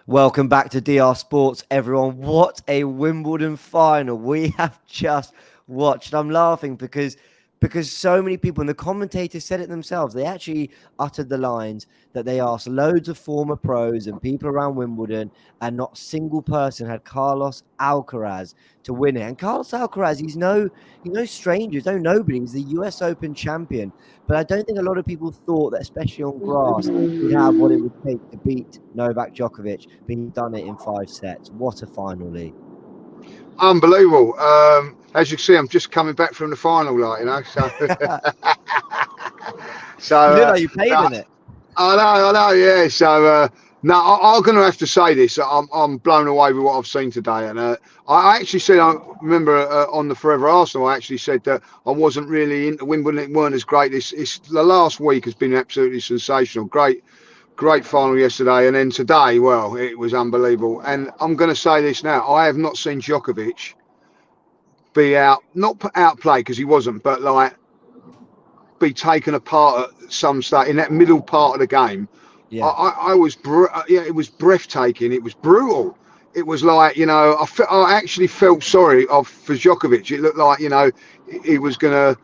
Welcome back to DR Sports, everyone. What a Wimbledon final we have just watched. I'm laughing because so many people, and the commentators said it themselves, they actually uttered the lines that they asked loads of former pros and people around Wimbledon, and not a single person had Carlos Alcaraz to win it. And Carlos Alcaraz, he's no stranger, he's no nobody. He's the US Open champion. But I don't think a lot of people thought that, especially on grass, he'd have what it would take to beat Novak Djokovic, but he's done it in 5 sets. What a final, Lee. Unbelievable. As you can see, I'm just coming back from the final, So, so You look like you played no, in it. I know, yeah. No, I'm going to have to say this. I'm blown away with what I've seen today, and I actually said, I remember on the Forever Arsenal, I actually said that I wasn't really into Wimbledon. It weren't as great. It's the last week has been absolutely sensational. Great final yesterday, and then today, well, it was unbelievable. And I'm going to say this now: I have not seen Djokovic not outplayed because he wasn't, but like be taken apart at some stage in that middle part of the game. Yeah. I was, yeah, it was breathtaking. It was brutal. It was like, I actually felt sorry for Djokovic. It looked like, he was gonna,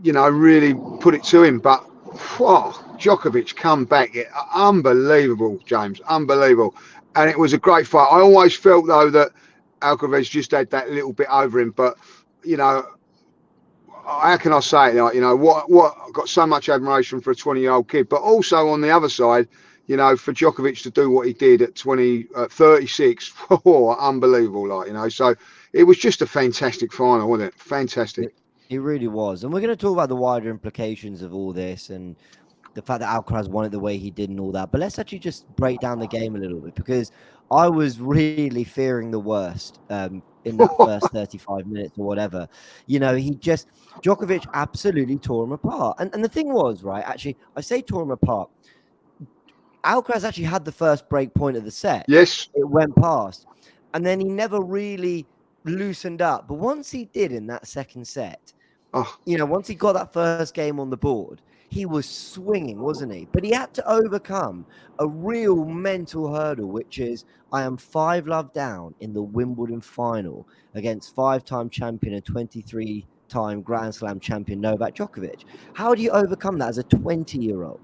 really put it to him, but Djokovic come back, unbelievable, James, unbelievable, and it was a great fight. I always felt though that Alcaraz just had that little bit over him, but you know, how can I say it? Like, what got so much admiration for a 20-year-old kid, but also on the other side, for Djokovic to do what he did at 36, unbelievable. So it was just a fantastic final, wasn't it? Fantastic. It really was. And we're going to talk about the wider implications of all this and the fact that Alcaraz won it the way he did and all that. But let's actually just break down the game a little bit, because I was really fearing the worst in that first 35 minutes or whatever. Djokovic absolutely tore him apart. And the thing was, right, actually, I say tore him apart. Alcaraz actually had the first break point of the set. Yes. It went past. And then he never really loosened up. But once he did in that second set, once he got that first game on the board, he was swinging, wasn't he? But he had to overcome a real mental hurdle, which is I am 5-love down in the Wimbledon final against 5-time champion and 23-time Grand Slam champion Novak Djokovic. How do you overcome that as a 20-year-old?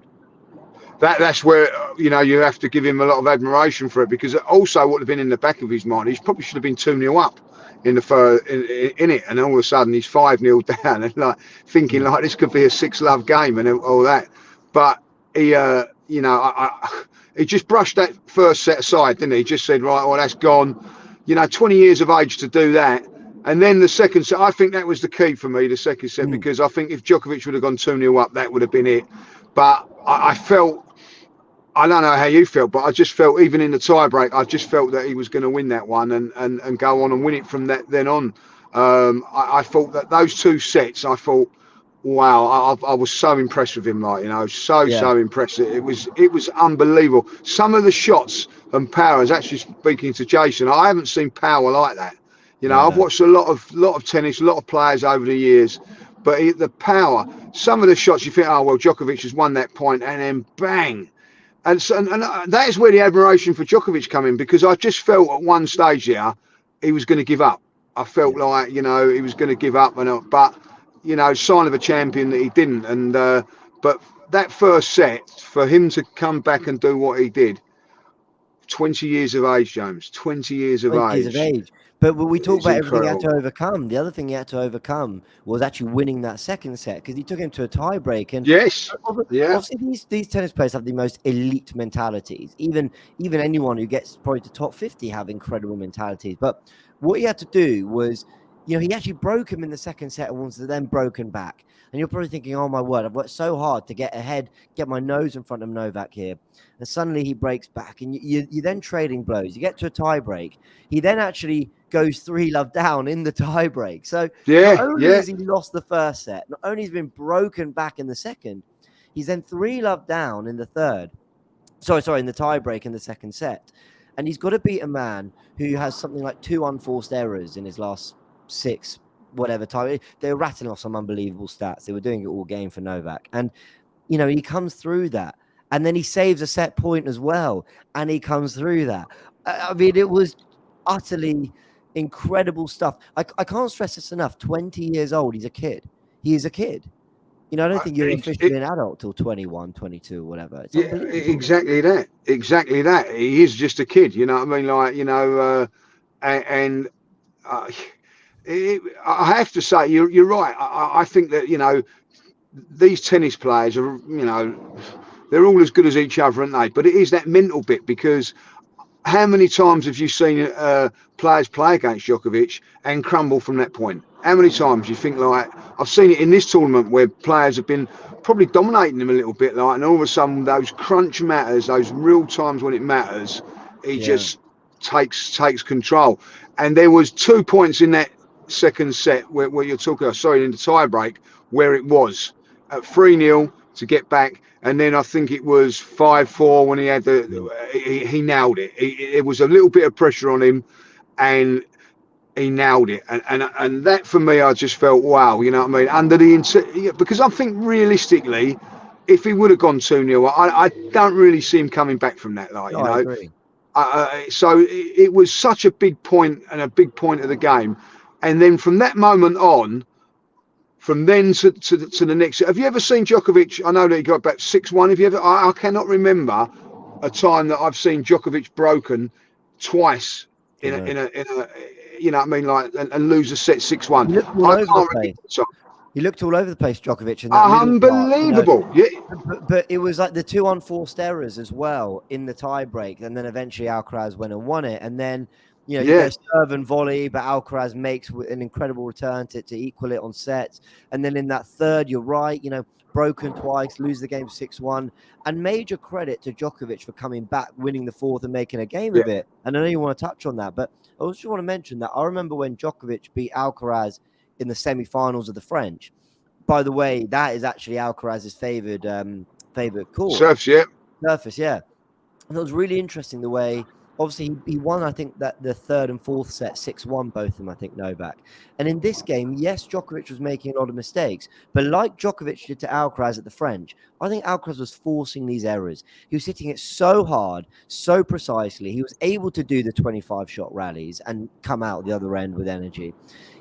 That's where you have to give him a lot of admiration for it, because also what had been in the back of his mind, he probably should have been 2-0 up in the first in it, and all of a sudden he's 5-0 down, and like thinking like this could be a 6-love game and all that. But he he just brushed that first set aside, didn't he? He just said, right, well, that's gone. 20 years of age to do that. And then the second set, I think that was the key for me, the second set, because I think if Djokovic would have gone 2-0 up, that would have been it. But I felt, I don't know how you felt, but I just felt, even in the tiebreak, I just felt that he was going to win that one and go on and win it from that then on. I thought that those two sets, I thought, wow, I was so impressed with him, so impressed. It was unbelievable. Some of the shots and powers, actually speaking to Jason, I haven't seen power like that. I've watched a lot of tennis, a lot of players over the years, but the power, some of the shots you think, oh well, Djokovic has won that point, and then bang. And that is where the admiration for Djokovic come in, because I just felt at one stage there he was going to give up. I felt like he was going to give up, but sign of a champion that he didn't. And but that first set, for him to come back and do what he did, 20 years of age, James, 20 years of 20 years of age. But when we talk about everything he had to overcome, the other thing he had to overcome was actually winning that second set, because he took him to a tiebreak. And obviously these tennis players have the most elite mentalities. Even anyone who gets probably to top 50 have incredible mentalities. But what he had to do was, he actually broke him in the second set and was then broken back. And you're probably thinking, oh my word, I've worked so hard to get ahead, get my nose in front of Novak here. And suddenly he breaks back, and you're then trading blows. You get to a tie-break. He then actually goes 3-love down in the tie-break. So not only has he lost the first set, not only has he been broken back in the second, he's then 3-love down in the third. Sorry, in the tie-break in the second set. And he's got to beat a man who has something like 2 unforced errors in his last 6 whatever time. They were rattling off some unbelievable stats. They were doing it all game for Novak. And, he comes through that. and then he saves a set point as well, and he comes through that. I mean, it was utterly incredible stuff. I can't stress this enough. 20 years old, he's a kid. He is a kid. You know, I don't think you're officially an adult till 21, 22, whatever. It's unbelievable. Exactly that. Exactly that. He is just a kid. You know what I mean? Like, you know, and I have to say, you're right. I think that, you know, these tennis players are, you know, they're all as good as each other, aren't they? But it is that mental bit, because how many times have you seen players play against Djokovic and crumble from that point? How many times you think, like, I've seen it in this tournament where players have been probably dominating him a little bit, like, and all of a sudden those crunch matters, those real times when it matters, he just takes control. And there was 2 points in that second set where you're talking, in the tie break, where it was at 3-0 to get back. And then I think it was 5-4 when he had he nailed it. It was a little bit of pressure on him, and he nailed it. And that, for me, I just felt, wow, you know what I mean? Because I think realistically, if he would have gone 2-0, I don't really see him coming back from that. Like, you know, I agree. So it was such a big point, and a big point of the game. And then from that moment on, from then to the next, have you ever seen Djokovic? I know that he got back 6-1. Have you ever? I cannot remember a time that I've seen Djokovic broken twice in a you know what I mean, like, and lose a set 6-1. He looked all over the place. He looked all over the place, Djokovic. In that unbelievable. Part, you know? But it was like the 2 unforced errors as well in the tie break, and then eventually Alcaraz went and won it, and then. You know, you go serve and volley, but Alcaraz makes an incredible return to equal it on sets. And then in that third, you're right, you know, broken twice, lose the game 6-1. And major credit to Djokovic for coming back, winning the fourth and making a game of it. And I know you want to touch on that, but I also want to mention that I remember when Djokovic beat Alcaraz in the semi-finals of the French. By the way, that is actually Alcaraz's favorite court. Surface, yeah. And it was really interesting the way... Obviously, he won, I think, that the third and fourth set, 6-1, both of them, I think, Novak. And in this game, yes, Djokovic was making a lot of mistakes. But like Djokovic did to Alcaraz at the French, I think Alcaraz was forcing these errors. He was hitting it so hard, so precisely. He was able to do the 25-shot rallies and come out the other end with energy.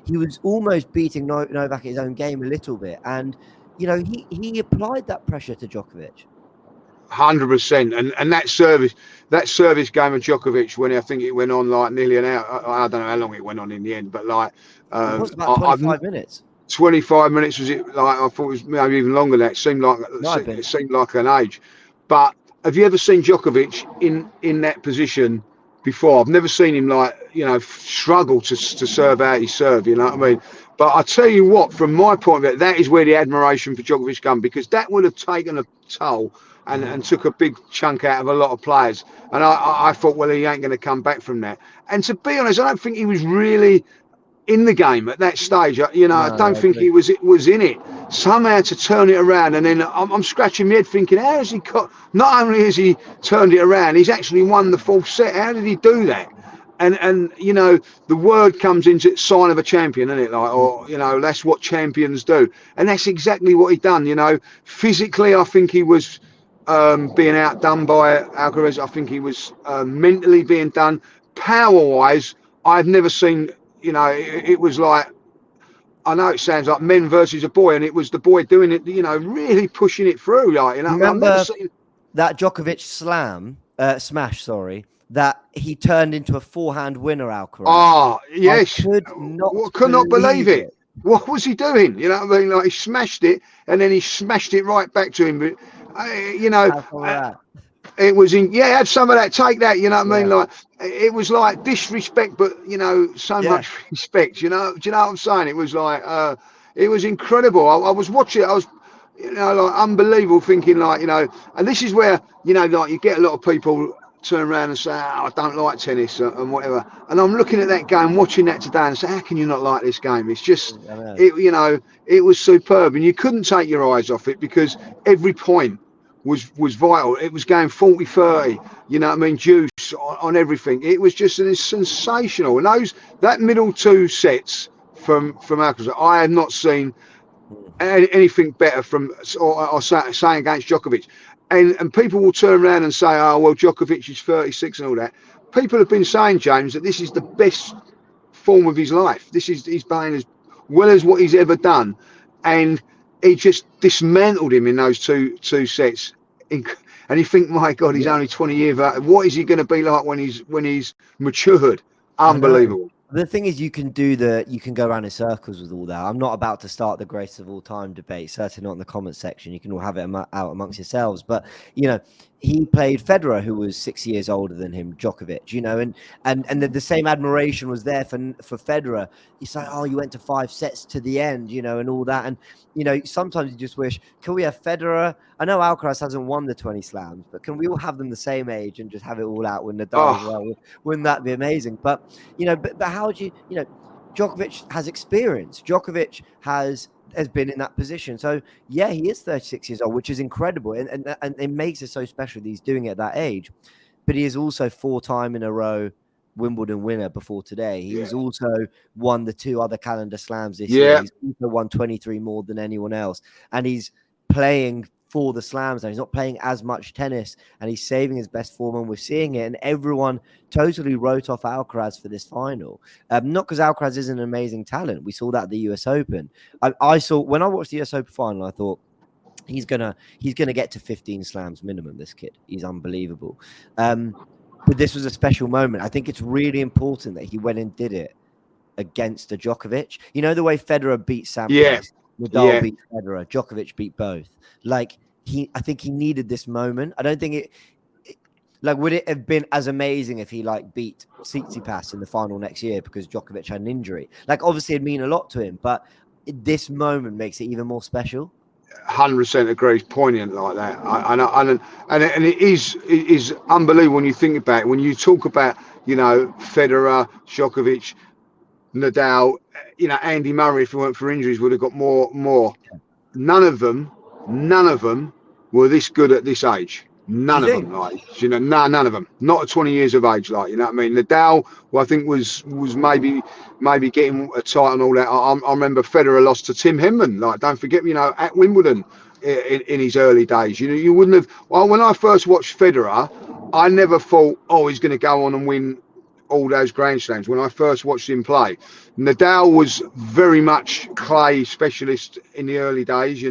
He was almost beating Novak at his own game a little bit. And, you know, he applied that pressure to Djokovic. 100%, and that service game of Djokovic, when I think it went on like nearly an hour. I don't know how long it went on in the end, but like it was about 25 minutes. 25 minutes was it? Like, I thought it was maybe even longer than that. It seemed like an age. But have you ever seen Djokovic in that position before? I've never seen him, like, you know, struggle to serve out his serve. You know what I mean? But I tell you what, from my point of view, that is where the admiration for Djokovic comes, because that would have taken a toll. And took a big chunk out of a lot of players. And I thought, well, he ain't going to come back from that. And to be honest, I don't think he was really in the game at that stage. You know, I don't think he was in it. Somehow to turn it around. And then I'm scratching my head thinking, how has he got... Not only has he turned it around, he's actually won the fourth set. How did he do that? And you know, the word comes into sign of a champion, isn't it? Like, or, you know, that's what champions do. And that's exactly what he done, you know. Physically, I think he was... being outdone by Alcaraz. I think he was mentally being done. Power-wise, I've never seen, you know, it was like, I know it sounds like men versus a boy, and it was the boy doing it, you know, really pushing it through. Like, you know, remember I've never seen... that Djokovic smash, that he turned into a forehand winner, Alcaraz. Oh, yes. I could not believe it. What was he doing? You know what I mean? Like, he smashed it, and then he smashed it right back to him. But, you know, it was have some of that, take that, you know what I mean? Like, it was like disrespect, but, you know, so much respect, you know. Do you know what I'm saying? It was like, it was incredible. I was watching it, I was, you know, like, unbelievable, thinking, like, you know, and this is where, you know, like, you get a lot of people turn around and say, I don't like tennis and whatever. And I'm looking at that game, watching that today, and say, how can you not like this game? It's just, you know, it was superb, and you couldn't take your eyes off it, because every point was vital. It was going 40-30, you know what I mean, juice on everything. It was just sensational. And that middle two sets from Alcaraz, I had not seen anything better from, or saying against Djokovic. and people will turn around and say, oh well, Djokovic is 36 and all that. People have been saying, James, that this is the best form of his life. He's playing as well as what he's ever done, and he just dismantled him in those two sets. And you think, my God, he's only 20 years old. What is he going to be like when he's matured? Unbelievable. The thing is, you can go around in circles with all that. I'm not about to start the greatest of all time debate, certainly not in the comment section. You can all have it out amongst yourselves. But, he played Federer, who was 6 years older than him, Djokovic, and the same admiration was there for Federer. He's like, oh, you went to 5 sets to the end, and all that. And, sometimes you just wish, can we have Federer? I know Alcaraz hasn't won the 20 slams, but can we all have them the same age and just have it all out with Nadal as well? Wouldn't that be amazing? But, but how do you, Djokovic has experience. Djokovic has been in that position. So, yeah, he is 36 years old, which is incredible. And it makes it so special that he's doing it at that age. But he is also 4-time in a row Wimbledon winner before today. He's also won the 2 other calendar slams this year. He's also won 23 more than anyone else. And he's playing for the slams now. He's not playing as much tennis, and he's saving his best form, and we're seeing it. And everyone totally wrote off Alcaraz for this final. Not because Alcaraz is an amazing talent. We saw that at the US Open. I saw, when I watched the US Open final, I thought, he's gonna get to 15 slams minimum, this kid. He's unbelievable. But this was a special moment. I think it's really important that he went and did it against a Djokovic. The way Federer beat Sampras, Nadal beat Federer, Djokovic beat both. I think he needed this moment. I don't think it would it have been as amazing if he beat Tsitsipas in the final next year because Djokovic had an injury? Obviously it'd mean a lot to him, but this moment makes it even more special. 100% agree. It's poignant like that. And it is unbelievable when you think about it. When you talk about, Federer, Djokovic, Nadal, Andy Murray, if it weren't for injuries, would have got more. None of them were this good at this age. None of them, none of them. Not at 20 years of age, Nadal, who I think was maybe getting a title and all that. I remember Federer lost to Tim Henman. Don't forget, at Wimbledon in his early days. You wouldn't have. Well, when I first watched Federer, I never thought, oh, he's going to go on and win all those Grand Slams. When I first watched him play, Nadal was very much clay specialist in the early days.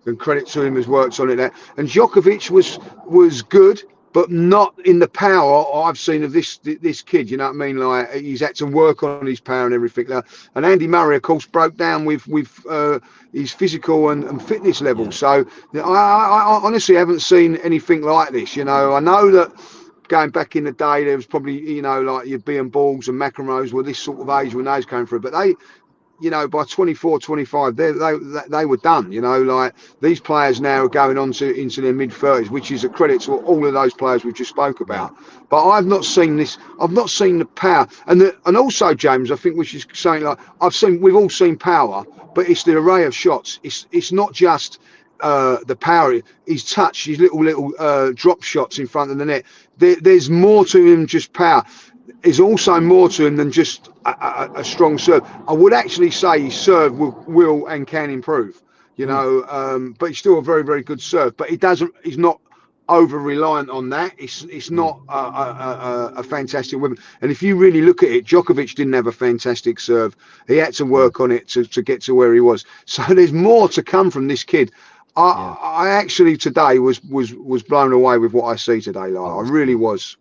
And credit to him, has worked on it there. And Djokovic was good, but not in the power I've seen of this kid. He's had to work on his power and everything. And Andy Murray, of course, broke down with his physical and fitness level. So I honestly haven't seen anything like this. I know that going back in the day, there was probably, your Bean Balls and McEnroes were this sort of age when those came through. But they, by 24, 25, they were done. These players now are going on into their mid-30s, which is a credit to all of those players we just spoke about. But I've not seen this. I've not seen the power. And also, James, I think we should say, we've all seen power, but it's the array of shots. It's not just the power, his touch, his little drop shots in front of the net. There's more to him just power. There's also more to him than just a strong serve. I would actually say his serve will and can improve, but he's still a very, very good serve. But he's not over reliant on that. It's not a fantastic weapon. And if you really look at it, Djokovic didn't have a fantastic serve. He had to work on it to get to where he was. So there's more to come from this kid. I actually today was blown away with what I see today. I really was.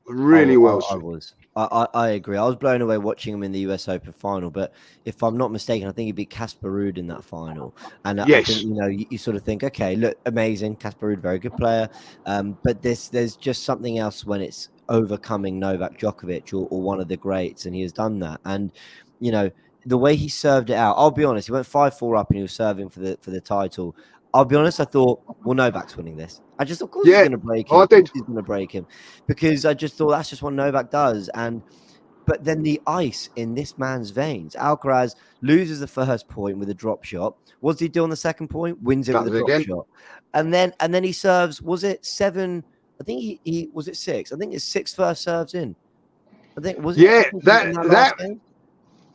I agree. I was blown away watching him in the US Open final, but if I'm not mistaken, I think he beat Casper Ruud in that final. And I think, you sort of think, okay, look, amazing. Casper Ruud, very good player. But there's just something else when it's overcoming Novak Djokovic or one of the greats, and he has done that. And, the way he served it out, I'll be honest, he went 5-4 up and he was serving for the title. I'll be honest, I thought, well, Novak's winning this. I just thought, of course he's going to break him. He's going to break him. Because I just thought that's just what Novak does. But then the ice in this man's veins. Alcaraz loses the first point with a drop shot. What does he do on the second point? Wins it with a drop shot. And then he serves, was it 7? I think he was it 6? I think it's 6 first serves in. I think, was it? Yeah, that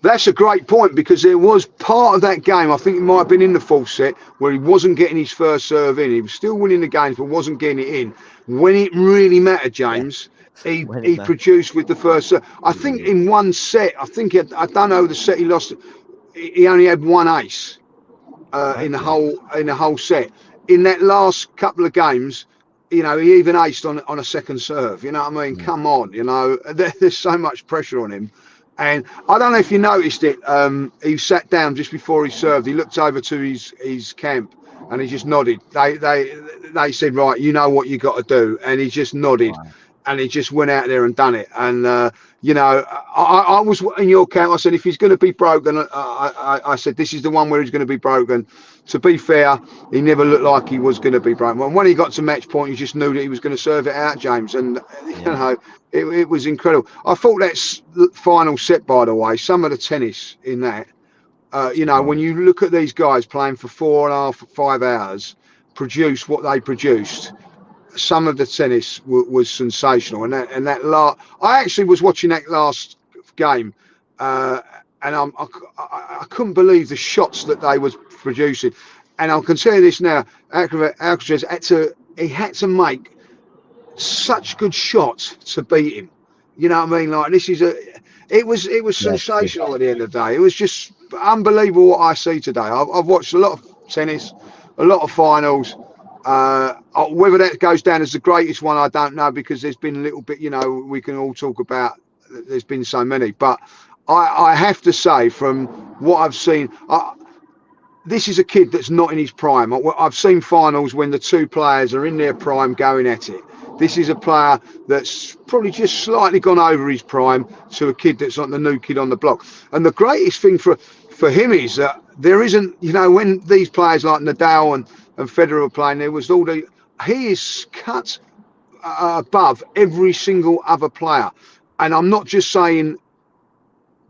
That's a great point, because there was part of that game, I think it might have been in the fourth set, where he wasn't getting his first serve in. He was still winning the games, but wasn't getting it in. When it really mattered, Yeah, James, when it he matters. produced with the first serve. I think in one set, I don't know the set he lost. He only had one ace in the whole set. In that last couple of games, he even aced on a second serve. You know what I mean? Come on, there's so much pressure on him. And I don't know if you noticed it. He sat down just before he served. He looked over to his camp and he just nodded. They said, right, you know what you got to do, and he just nodded, and he just went out there and done it. And I was in your camp. I said, if he's going to be broken, I said this is the one where he's going to be broken. To be fair, he never looked like he was going to be broken. When he got to match point, you just knew that he was going to serve it out, James. And it was incredible. I thought that final set, by the way, some of the tennis in that, when you look at these guys playing for 4.5, 5 hours, produce what they produced, some of the tennis was sensational. I actually was watching that last game, and I couldn't believe the shots that they was producing. And I can tell you this now, Alcaraz had to make such good shots to beat him. You know what I mean? Like, it was sensational at the end of the day. It was just unbelievable what I see today. I've watched a lot of tennis, a lot of finals. Whether that goes down as the greatest one, I don't know, because there's been a little bit, we can all talk about, there's been so many. But I have to say, from what I've seen, this is a kid that's not in his prime. I've seen finals when the two players are in their prime going at it. This is a player that's probably just slightly gone over his prime, to a kid that's like the new kid on the block. And the greatest thing for him is that there isn't, when these players like Nadal and Federer were playing, there was he is cut above every single other player. And I'm not just saying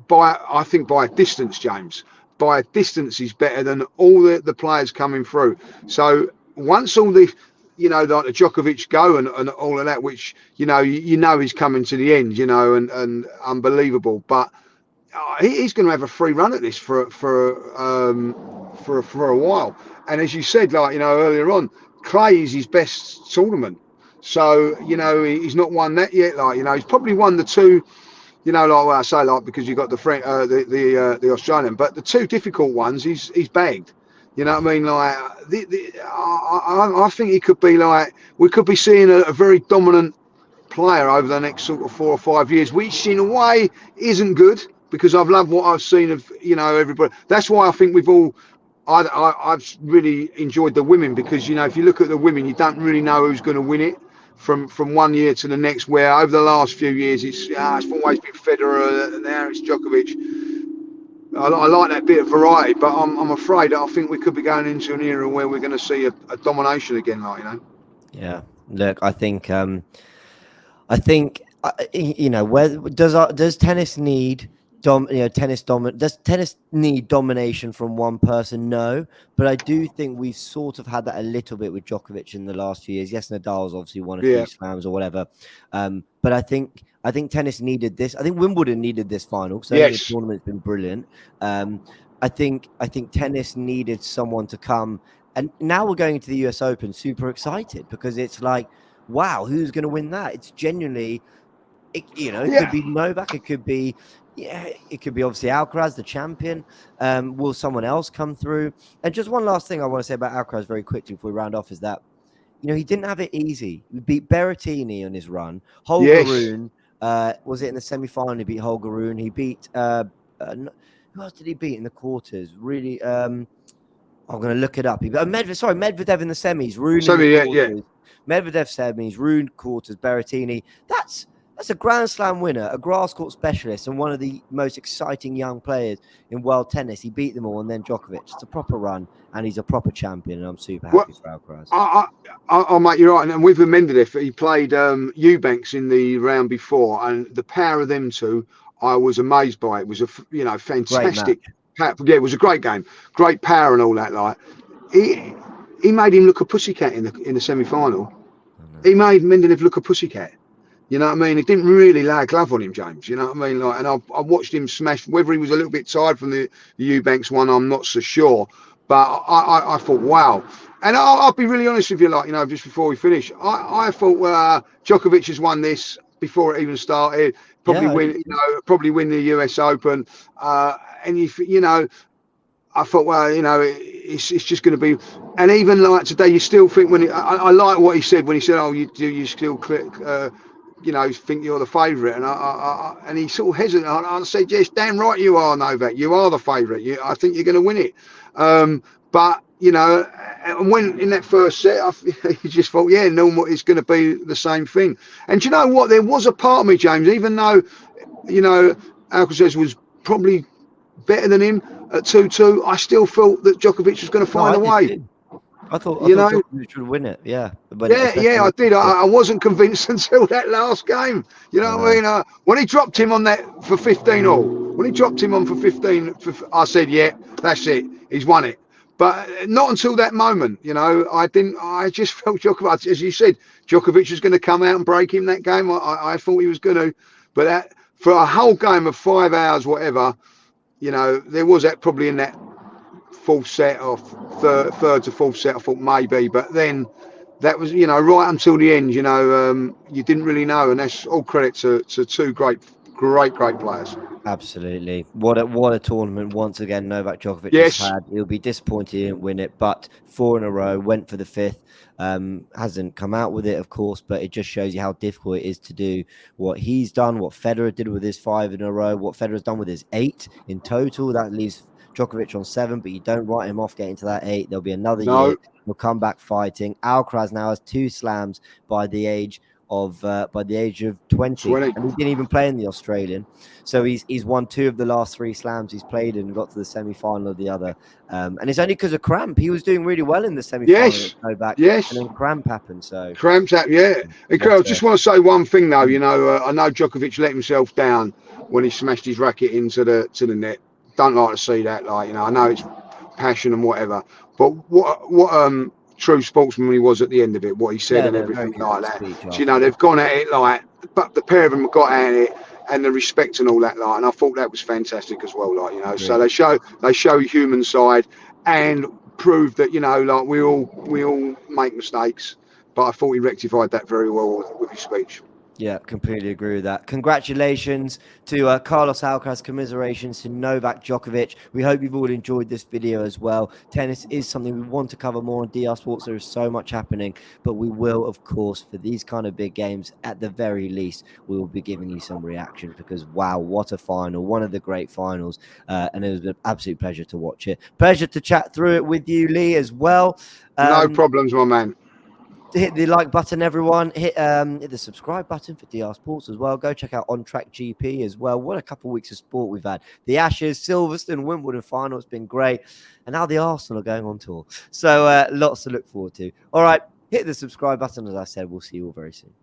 I think by a distance, James. By a distance, he's better than all the players coming through. So once all the, like the Djokovic go and all of that, which he's coming to the end, and unbelievable. But he's going to have a free run at this for a while. And as you said, earlier on, clay is his best tournament. So he's not won that yet. He's probably won the two. I say, because you got the Australian, but the two difficult ones he's bagged. You know what I mean? I think he could be we could be seeing a very dominant player over the next sort of 4 or 5 years, which in a way isn't good, because I've loved what I've seen of everybody. That's why I think I've really enjoyed the women, because if you look at the women, you don't really know who's going to win it from 1 year to the next, where over the last few years it's always been Federer, and now it's Djokovic. I like that bit of variety, but I'm afraid that I think we could be going into an era where we're going to see a domination again, Yeah, look, I think where does tennis need does tennis need domination from one person? No, but I do think we've sort of had that a little bit with Djokovic in the last few years. Yes, Nadal's obviously won a few slams or whatever, but I think tennis needed this. I think Wimbledon needed this final, because the tournament's been brilliant. I think tennis needed someone to come, and now we're going into the US Open, super excited, because it's like, wow, who's going to win that? It's genuinely, it could be Novak, it could be obviously Alcaraz, the champion. Will someone else come through? And just one last thing I want to say about Alcaraz very quickly before we round off is that, he didn't have it easy. He beat Berrettini on his run. Holger Rune, was it in the semi-final? He beat Holger Rune. He beat, who else did he beat in the quarters? Really, I'm going to look it up. Medvedev in the semis. Rune in the quarters. Medvedev semis, Rune quarters, Berrettini. That's a Grand Slam winner, a grass court specialist, and one of the most exciting young players in world tennis. He beat them all, and then Djokovic. It's a proper run, and he's a proper champion, and I'm super happy for Alcaraz. Mate, you're right. And with Medvedev, he played Eubanks in the round before, and the power of them two, I was amazed by. It was a fantastic. It was a great game, great power and all that. He made him look a pussycat in the semi-final. He made Medvedev look a pussycat. You know what I mean? He didn't really lay a glove on him, James. You know what I mean? Like, and I watched him smash. Whether he was a little bit tired from the Eubanks one, I'm not so sure. But I thought, wow. And I'll be really honest with you, like, you know, just before we finish, I thought Djokovic has won this before it even started. Probably win, you know, probably win the US Open. And you know, I thought, well, you know, it's just going to be, and even like today, you still think when I like what he said when he said, oh, you still click. You know, think you're the favourite, and and he sort of hesitated. I said, yes, damn right you are, Novak. You are the favourite. I think you're going to win it. But you know, and when in that first set, you just thought, yeah, normal, it's going to be the same thing. And you know what? There was a part of me, James, even though, you know, Alcaraz was probably better than him at 2-2, I still felt that Djokovic was going to find a way. I thought Djokovic should win it. Yeah. I did. I wasn't convinced until that last game. You know what I mean? When he dropped him on that for 15-all, when he dropped him on for 15, I said, yeah, that's it. He's won it. But not until that moment, you know, I just felt Djokovic, as you said, Djokovic was going to come out and break him that game. I thought he was going to. But for a whole game of 5 hours, whatever, you know, there was that probably in that fourth set or third to fourth set, I thought maybe, but then that was, you know, right until the end, you know, you didn't really know, and that's all credit to two great players. Absolutely. What a tournament once again Novak Djokovic has had. He'll be disappointed he didn't win it, but 4 in a row, went for the 5th. Hasn't come out with it, of course, but it just shows you how difficult it is to do what he's done, what Federer did with his 5 in a row, what Federer's done with his 8 in total. That leaves Djokovic on 7, but you don't write him off getting to that 8. There'll be another year. He'll come back fighting. Alcaraz now has 2 slams by the age of 20. And he didn't even play in the Australian. So he's won 2 of the last 3 slams he's played and got to the semi-final of the other. And it's only because of cramp. He was doing really well in the semi-final. And then cramp happened. So cramps happened, yeah. I just want to say one thing though. You know, I know Djokovic let himself down when he smashed his racket into the net. Don't like to see that. Like, you know, I know it's passion and whatever, but what true sportsman he was at the end of it, what he said and everything like that. So, you know, they've gone at it like, but the pair of them have got at it, and the respect and all that, like, and I thought that was fantastic as well, like, you know. So they show human side and prove that, you know, like we all make mistakes, but I thought he rectified that very well with his speech. Yeah, completely agree with that. Congratulations to Carlos Alcaraz. Commiserations to Novak Djokovic. We hope you've all enjoyed this video as well. Tennis is something we want to cover more on DR Sports. There is so much happening, but we will, of course, for these kind of big games, at the very least, we will be giving you some reaction because, wow, what a final. One of the great finals. And it was an absolute pleasure to watch it. Pleasure to chat through it with you, Lee, as well. No problems, my man. Hit the like button, everyone. Hit the subscribe button for DR Sports as well. Go check out On Track GP as well. What a couple of weeks of sport we've had. The Ashes, Silverstone, Wimbledon final. It's been great. And now the Arsenal are going on tour. So lots to look forward to. All right, hit the subscribe button. As I said, we'll see you all very soon.